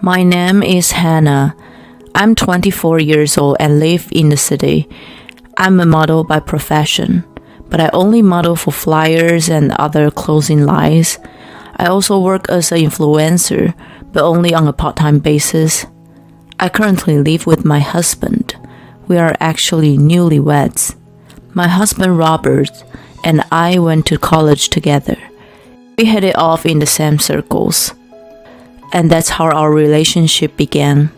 My name is Hannah. I'm 24 years old and live in the city. I'm a model by profession, but I only model for flyers and other clothing lines. I also work as an influencer, but only on a part-time basis. I currently live with my husband. We are actually newlyweds. My husband Robert and I went to college together. We hit it off in the same circles. And that's how our relationship began.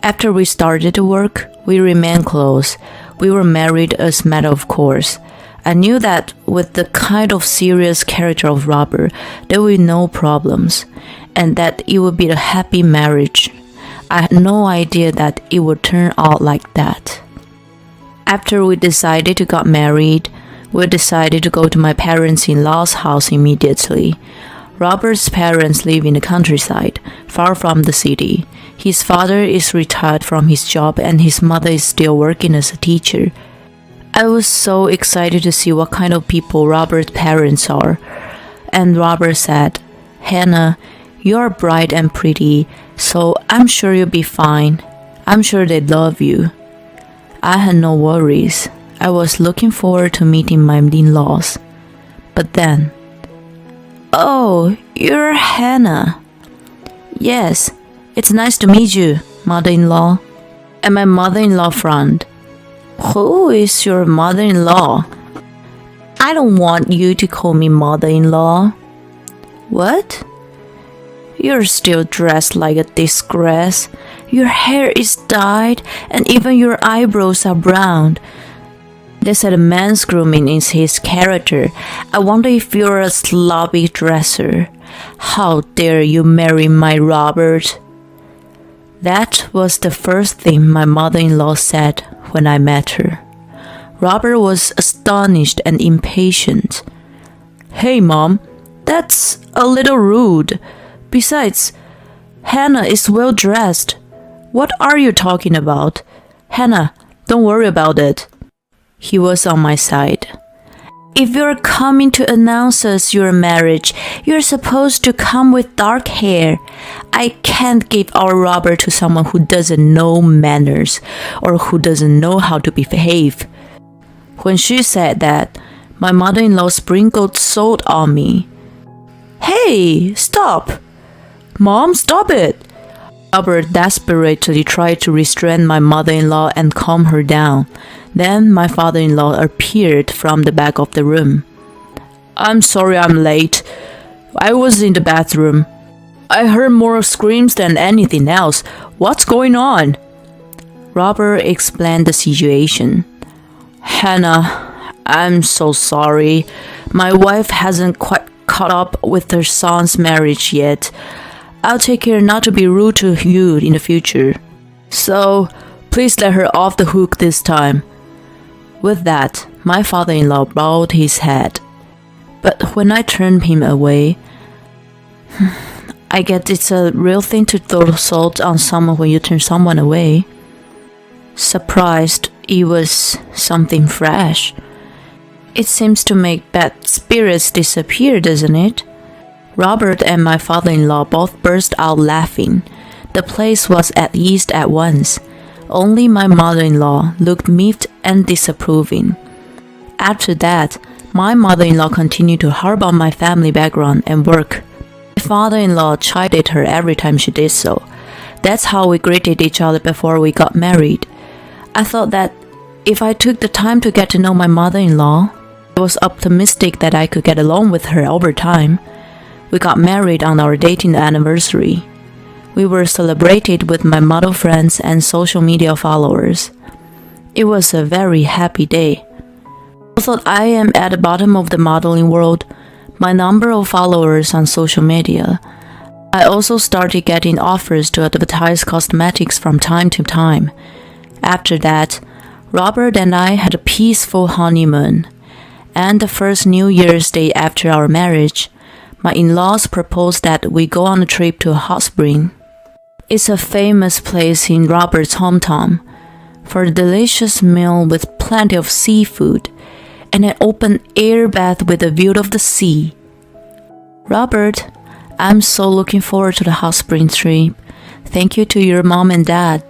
After we started to work, we remained close. We were married as a matter of course. I knew that with the kind of serious character of Robert, there would be no problems, and that it would be a happy marriage. I had no idea that it would turn out like that. After we decided to get married, we decided to go to my parents-in-law's house immediately. Robert's parents live in the countryside, far from the city. His father is retired from his job and his mother is still working as a teacher. I was so excited to see what kind of people Robert's parents are. And Robert said, "Hannah, you're bright and pretty, so I'm sure you'll be fine. I'm sure they love you." I had no worries. I was looking forward to meeting my in-laws. But then, "Oh, you're Hannah." "Yes, it's nice to meet you, mother-in-law." And my mother-in-law frowned. "Who is your mother-in-law?" "I don't want you to call me mother-in-law." "What?" "You're still dressed like a disgrace. Your hair is dyed and even your eyebrows are brown. They said a man's grooming is his character. I wonder if you're a sloppy dresser. How dare you marry my Robert?" That was the first thing my mother-in-law said when I met her. Robert was astonished and impatient. "Hey, Mom, that's a little rude. Besides, Hannah is well dressed. What are you talking about? Hannah, don't worry about it." He was on my side. "If you're coming to announce us your marriage, you're supposed to come with dark hair. I can't give our Robert to someone who doesn't know manners or who doesn't know how to behave." When she said that, my mother-in-law sprinkled salt on me. "Hey, stop! Mom, stop it!" Robert desperately tried to restrain my mother-in-law and calm her down. Then my father-in-law appeared from the back of the room. "I'm sorry I'm late. I was in the bathroom. I heard more screams than anything else. What's going on?" Robert explained the situation. "Hannah, I'm so sorry. My wife hasn't quite caught up with her son's marriage yet. I'll take care not to be rude to you in the future. So, please let her off the hook this time." With that, my father-in-law bowed his head. But when I turned him away, I guess it's a real thing to throw salt on someone when you turn someone away. Surprised, it was something fresh. It seems to make bad spirits disappear, doesn't it? Robert and my father-in-law both burst out laughing. The place was at ease at once. Only my mother-in-law looked miffed and disapproving. After that, my mother-in-law continued to harp on my family background and work. My father-in-law chided her every time she did so. That's how we greeted each other before we got married. I thought that if I took the time to get to know my mother-in-law, I was optimistic that I could get along with her over time. We got married on our dating anniversary. We were celebrated with my model friends and social media followers. It was a very happy day. Although I am at the bottom of the modeling world, my number of followers on social media, I also started getting offers to advertise cosmetics from time to time. After that, Robert and I had a peaceful honeymoon. And the first New Year's Day after our marriage, my in-laws proposed that we go on a trip to a hot spring. It's a famous place in Robert's hometown for a delicious meal with plenty of seafood and an open air bath with a view of the sea. "Robert, I'm so looking forward to the hot spring trip. Thank you to your mom and dad.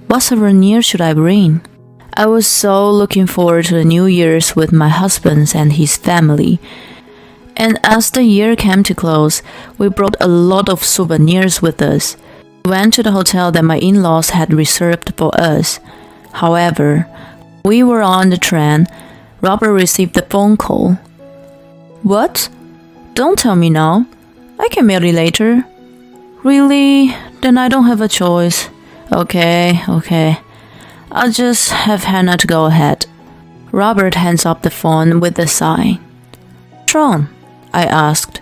What souvenir should I bring? I was so looking forward to the New Year's with my husband and his family. And as the year came to close, we brought a lot of souvenirs with us. We went to the hotel that my in-laws had reserved for us. However, we were on the train. Robert received the phone call. What? Don't tell me now. I can mail it later. Really? Then I don't have a choice. Okay. I'll just have Hannah to go ahead. Robert hands up the phone with a sigh. What's wrong? I asked.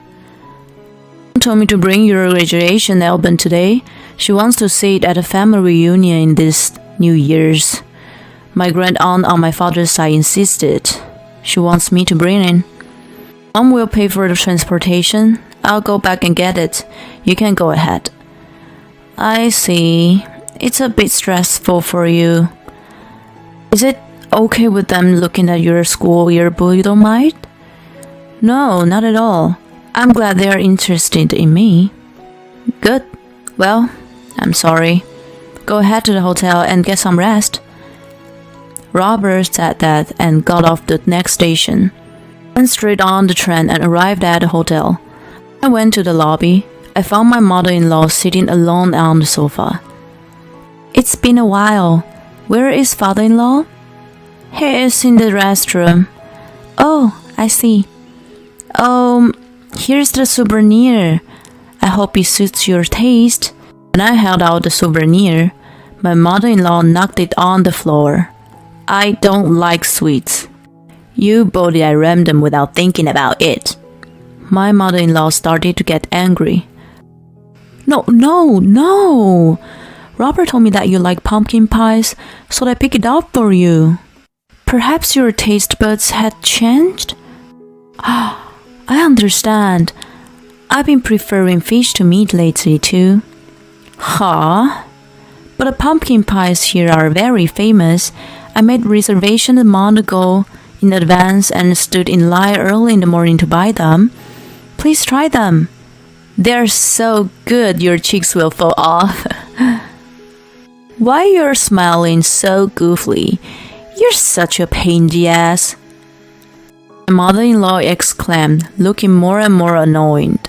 She told me to bring your graduation album today. She wants to see it at a family reunion this New Year's. My grand-aunt on my father's side insisted. She wants me to bring it. Mom will pay for the transportation. I'll go back and get it. You can go ahead. I see. It's a bit stressful for you. Is it okay with them looking at your school yearbook, you don't mind? No, not at all. I'm glad they are interested in me. Good. Well, I'm sorry. Go ahead to the hotel and get some rest. Robert said that and got off the next station. Went straight on the train and arrived at the hotel. I went to the lobby. I found my mother-in-law sitting alone on the sofa. It's been a while. Where is father-in-law? He is in the restroom. Oh, I see. Here's the souvenir. I hope it suits your taste. When I held out the souvenir, my mother-in-law knocked it on the floor. I don't like sweets. You bought it at random without thinking about it. My mother-in-law started to get angry. No. Robert told me that you like pumpkin pies, so I picked it up for you. Perhaps your taste buds had changed? I understand. I've been preferring fish to meat lately too. Huh? But the pumpkin pies here are very famous. I made reservation a month ago in advance and stood in line early in the morning to buy them. Please try them. They're so good your cheeks will fall off. Why you're smiling so goofily? You're such a pain in the ass. My mother-in-law exclaimed, looking more and more annoyed.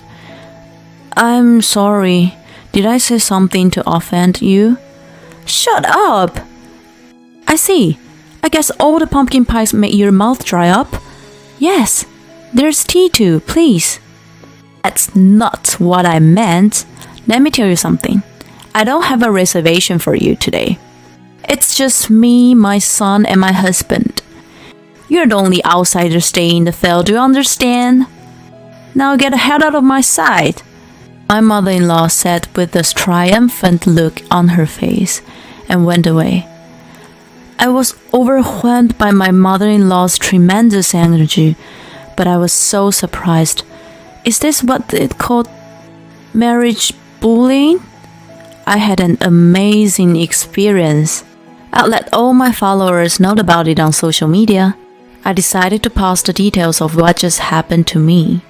I'm sorry. Did I say something to offend you? Shut up! I see. I guess all the pumpkin pies make your mouth dry up. Yes, there's tea too, please. That's not what I meant. Let me tell you something. I don't have a reservation for you today. It's just me, my son, and my husband. You're the only outsider staying in the field, do you understand? Now get the hell out of my sight. My mother-in-law said with a triumphant look on her face and went away. I was overwhelmed by my mother-in-law's tremendous energy, but I was so surprised. Is this what it called marriage bullying? I had an amazing experience. I'll let all my followers know about it on social media. I decided to post the details of what just happened to me.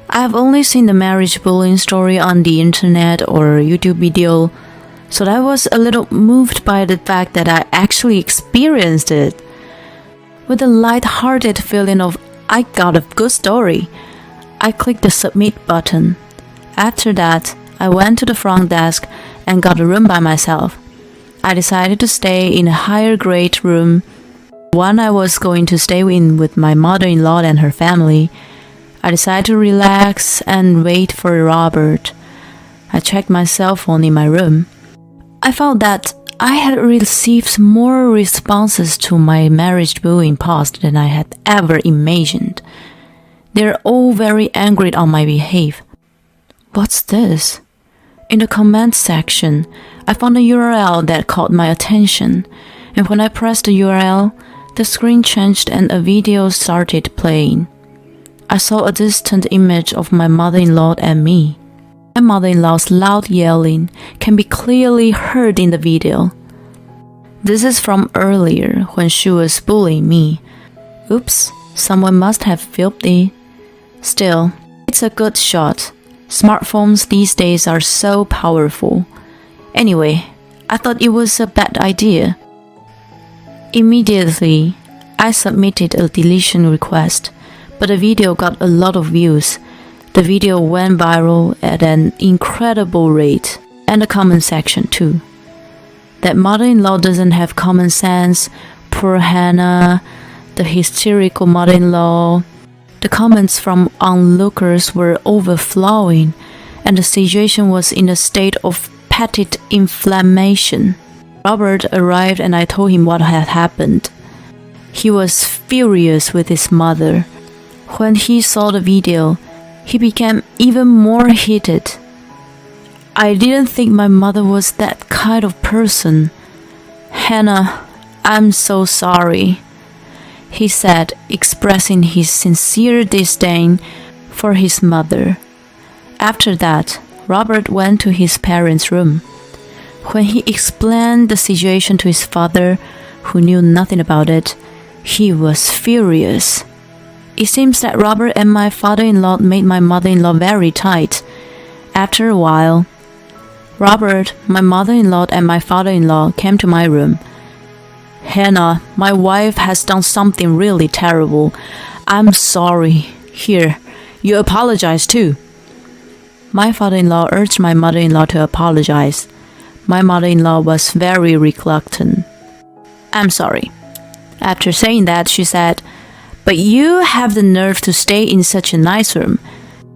I have only seen the marriage bullying story on the internet or YouTube video, so I was a little moved by the fact that I actually experienced it. With a light-hearted feeling of I got a good story, I clicked the submit button. After that, I went to the front desk and got a room by myself. I decided to stay in a higher grade room, one I was going to stay in with my mother-in-law and her family. I decided to relax and wait for Robert. I checked my cell phone in my room. I found that I had received more responses to my marriage bullying post than I had ever imagined. They're all very angry on my behavior. What's this? In the comment section, I found a URL that caught my attention, and when I pressed the URL, the screen changed and a video started playing. I saw a distant image of my mother-in-law and me. My mother-in-law's loud yelling can be clearly heard in the video. This is from earlier when she was bullying me. Oops, someone must have filmed it. Still, it's a good shot. Smartphones these days are so powerful. Anyway, I thought it was a bad idea. Immediately, I submitted a deletion request, but the video got a lot of views. The video went viral at an incredible rate, and the comment section too. That mother-in-law doesn't have common sense, poor Hannah, the hysterical mother-in-law. The comments from onlookers were overflowing, and the situation was in a state of petit inflammation. Robert arrived and I told him what had happened. He was furious with his mother. When he saw the video, he became even more heated. I didn't think my mother was that kind of person. Hannah, I'm so sorry, he said, expressing his sincere disdain for his mother. After that, Robert went to his parents' room. When he explained the situation to his father, who knew nothing about it, he was furious. It seems that Robert and my father-in-law made my mother-in-law very tight. After a while, Robert, my mother-in-law, and my father-in-law came to my room. Hannah, my wife has done something really terrible. I'm sorry. Here, you apologize too. My father-in-law urged my mother-in-law to apologize. My mother-in-law was very reluctant. I'm sorry. After saying that, she said, "But you have the nerve to stay in such a nice room,"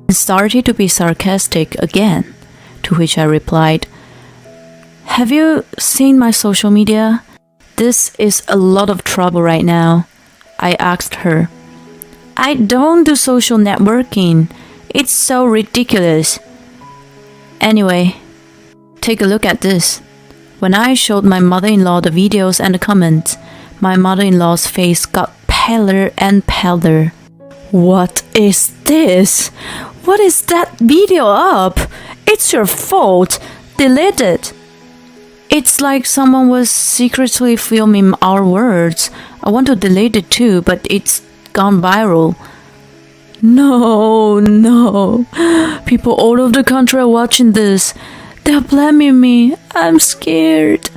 and started to be sarcastic again. To which I replied, "Have you seen my social media? This is a lot of trouble right now." I asked her. "I don't do social networking. It's so ridiculous." Anyway, take a look at this. When I showed my mother-in-law the videos and the comments, my mother-in-law's face got paler and paler. "What is this? What is that video up? It's your fault. Delete it." It's like someone was secretly filming our words. I want to delete it too, but it's gone viral. No. People all over the country are watching this. They're blaming me. I'm scared.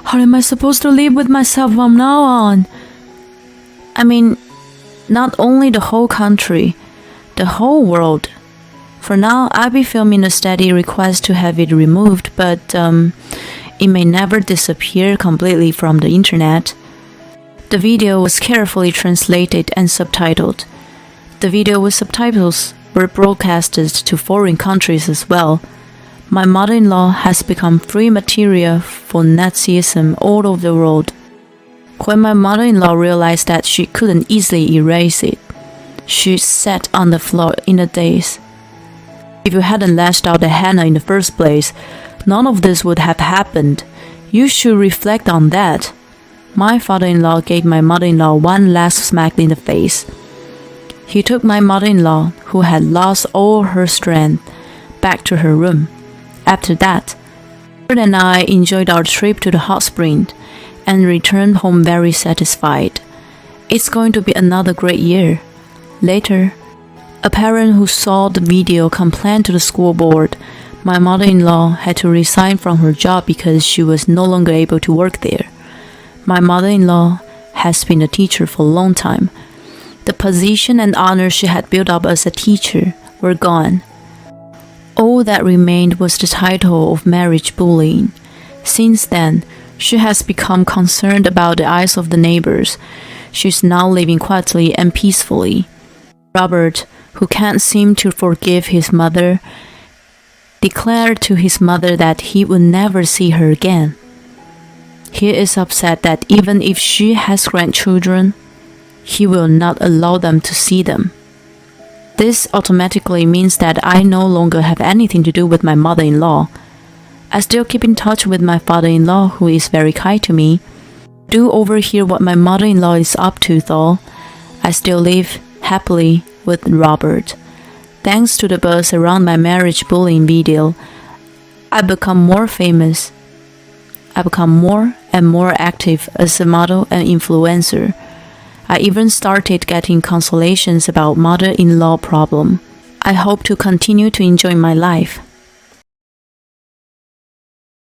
How am I supposed to live with myself from now on? I mean, not only the whole country, the whole world. For now, I'll be filming a steady request to have it removed, but it may never disappear completely from the internet. The video was carefully translated and subtitled. The video with subtitles were broadcasted to foreign countries as well. My mother-in-law has become free material for Nazism all over the world. When my mother-in-law realized that she couldn't easily erase it, she sat on the floor in a daze. If you hadn't lashed out at Hannah in the first place, none of this would have happened. You should reflect on that. My father-in-law gave my mother-in-law one last smack in the face. He took my mother-in-law, who had lost all her strength, back to her room. After that, Robert and I enjoyed our trip to the hot spring and returned home very satisfied. It's going to be another great year. Later, a parent who saw the video complained to the school board. My mother-in-law had to resign from her job because she was no longer able to work there. My mother-in-law has been a teacher for a long time. The position and honor she had built up as a teacher were gone. All that remained was the title of marriage bullying. Since then, she has become concerned about the eyes of the neighbors. She's now living quietly and peacefully. Robert, who can't seem to forgive his mother, declared to his mother that he would never see her again. He is upset that even if she has grandchildren, he will not allow them to see them. This automatically means that I no longer have anything to do with my mother-in-law. I still keep in touch with my father-in-law, who is very kind to me. I do overhear what my mother-in-law is up to though. I still live happily with Robert. Thanks to the buzz around my marriage bullying video, I become more famous. I become more and more active as a model and influencer. I even started getting consolations about mother-in-law problem. I hope to continue to enjoy my life.